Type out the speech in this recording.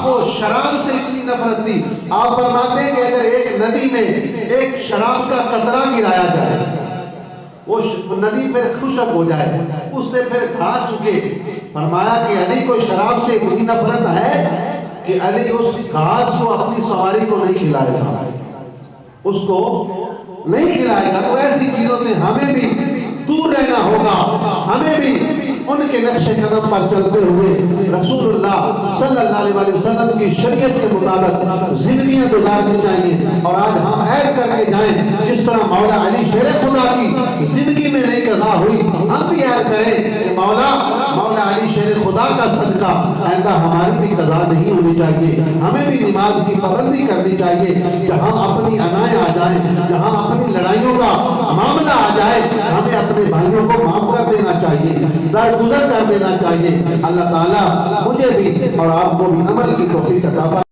آپ کو شراب سے اتنی نفرت تھی، آپ فرماتے ہیں کہ اگر ایک ندی میں ایک شراب کا قطرہ گرایا جائے، وہ ندی پھر خشک ہو جائے، اس سے پھر گھاس اگے، فرمایا کہ علی کو شراب سے اتنی نفرت ہے کہ علی اس گھاس کو اپنی سواری کو نہیں کھلائے گا، اس کو نہیں کھلائے گا۔ تو ایسی چیزوں سے ہمیں بھی دور رہنا ہوگا، ہمیں بھی ان کے نقش قدم پر چلتے ہوئے رسول اللہ صلی اللہ علیہ وسلم کی شریعت کے مطابق زندگیاں گزارنی چاہیے۔ اور آج ہم عہد کر کے جائیں، جس طرح مولا علی شیر خدا کی زندگی میں نہیں قضا ہوئی، ہم بھی عہد کریں کہ مولا علی شیر خدا کا صدقہ آئندہ ہماری بھی قضا نہیں ہونی چاہیے۔ ہمیں بھی نماز کی پابندی کرنی چاہیے، جہاں اپنی انائیں آ جائیں، جہاں اپنی لڑائیوں کا معاملہ آ جائے، ہمیں اپنے بھائیوں کو معاف کر دینا چاہیے، درگزر کر دینا چاہیے۔ اللہ تعالیٰ مجھے بھی اور آپ کو بھی عمل کی توفیق عطا فرمائے۔